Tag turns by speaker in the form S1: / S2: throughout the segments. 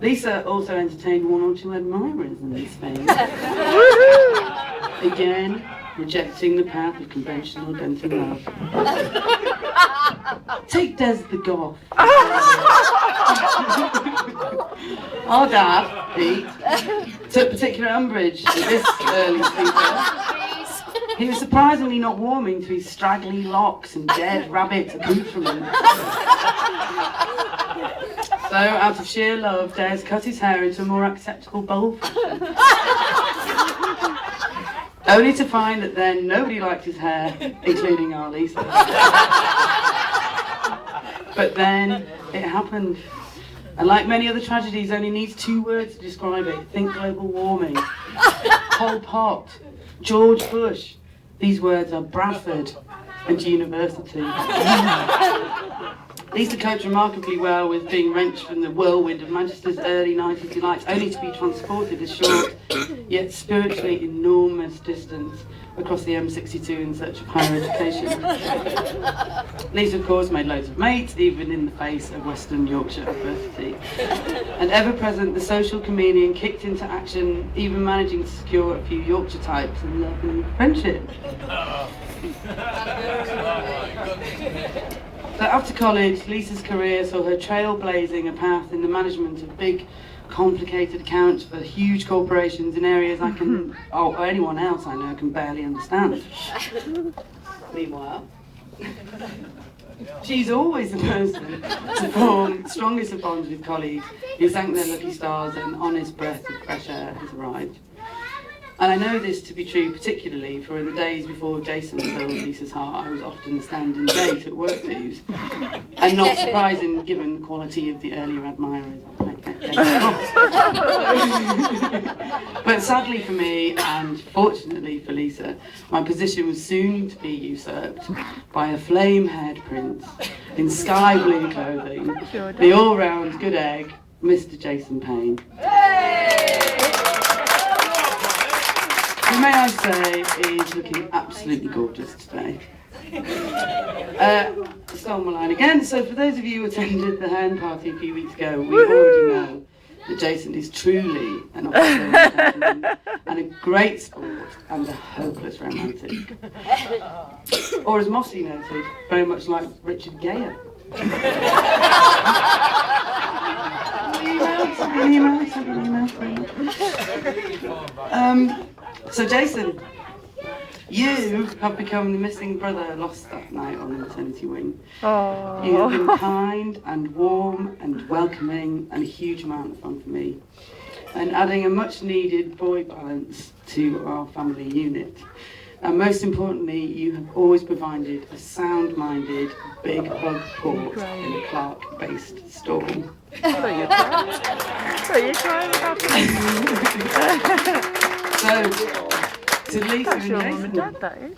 S1: Lisa also entertained one or two admirers in this phase. Again, rejecting the path of conventional dental love. Take Des the Goth. Our dad, Pete, took particular umbrage at this early speaker. He was surprisingly not warming to his straggly locks and dead rabbit accoutrement. So, out of sheer love, Des cut his hair into a more acceptable bowl fashion. Only to find that then nobody liked his hair, including our Lisa. But then it happened. And like many other tragedies, only needs 2 words to describe it. Think global warming, Pol Pot, George Bush. These words are Bradford and university. Lisa coped remarkably well with being wrenched from the whirlwind of Manchester's early 90s delights, only to be transported a short, yet spiritually enormous distance across the M62 in search of higher education. Lisa, of course, made loads of mates, even in the face of Western Yorkshire adversity. And ever present, the social comedian kicked into action, even managing to secure a few Yorkshire types in love and friendship. So after college, Lisa's career saw her trailblazing a path in the management of big, complicated accounts for huge corporations in areas I can, or anyone else I know can barely understand. Meanwhile, she's always the person to form the strongest of bonds with colleagues who thank their lucky stars and an honest breath of fresh air has arrived. And I know this to be true particularly for in the days before Jason filled Lisa's heart, I was often the stand-in date at work dues. And not surprising given the quality of the earlier admirers. But sadly for me, and fortunately for Lisa, my position was soon to be usurped by a flame-haired prince in sky blue clothing, the all-round good egg, Mr. Jason Payne. Who, may I say, is looking absolutely gorgeous today. Stole my line again. So for those of you who attended the hen party a few weeks ago, we already know that Jason is truly an officer gentleman and a great sport and a hopeless romantic. Or as Mossy noted, very much like Richard Gere. So Jason, you have become the missing brother lost that night on the maternity wing.
S2: Aww.
S1: You have been kind and warm and welcoming and a huge amount of fun for me. And adding a much needed boy balance to our family unit. And most importantly, you have always provided a sound-minded, big hug port in a Clark-based storm.
S2: So you're trying about it.
S1: So, to Lisa and
S2: your mum
S1: Jason.
S2: and dad, that is.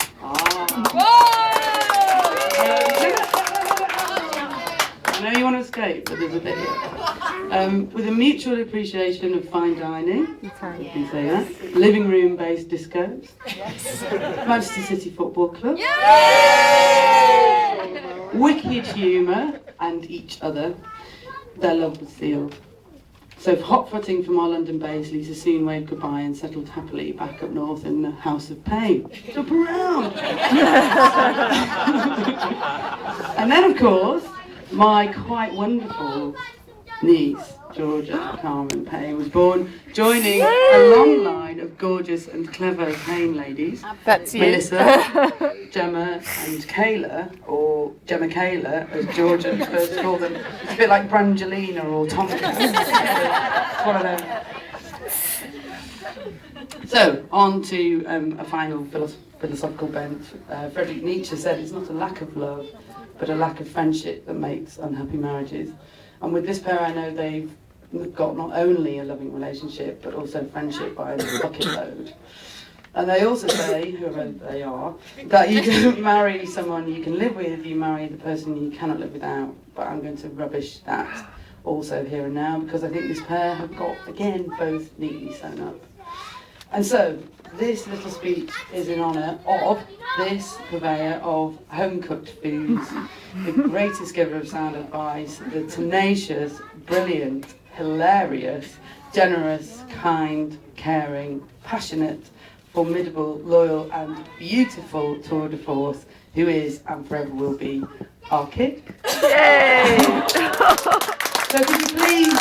S1: I know you want to escape, but there's a bit here. With a mutual appreciation of fine dining, you can say that, living room-based discos, Manchester City Football Club, wicked humour and each other, their love was sealed. So hot-footing from our London base, Lisa soon waved goodbye and settled happily back up north in the House of Pain. Jump around! And then, of course, my quite wonderful niece, Georgia Carmen Payne, was born, joining a long line of gorgeous and clever Payne ladies.
S2: That's you.
S1: Melissa, Gemma and Kayla, or Gemma Kayla, as Georgia prefers to call them. It's a bit like Brangelina or Tonka. It's one of them. So, on to a final philosophical bent. Friedrich Nietzsche said it's not a lack of love, but a lack of friendship that makes unhappy marriages. And with this pair, I know they've got not only a loving relationship, but also friendship by a bucket load. And they also say, whoever they are, that you don't marry someone you can live with, you marry the person you cannot live without. But I'm going to rubbish that also here and now, because I think this pair have got, again, both neatly sewn up. And so, this little speech is in honour of this purveyor of home-cooked foods, the greatest giver of sound advice, the tenacious, brilliant, hilarious, generous, kind, caring, passionate, formidable, loyal and beautiful tour de force who is and forever will be our kid.
S2: Yay!
S1: So could you please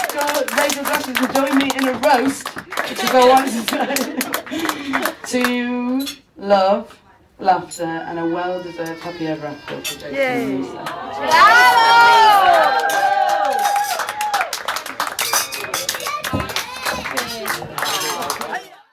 S1: raise your glasses and join me in a roast, which is all I want to say, to love, laughter and a well-deserved happy ever after for Jason and
S2: Yay.
S1: Lisa.
S3: Bravo!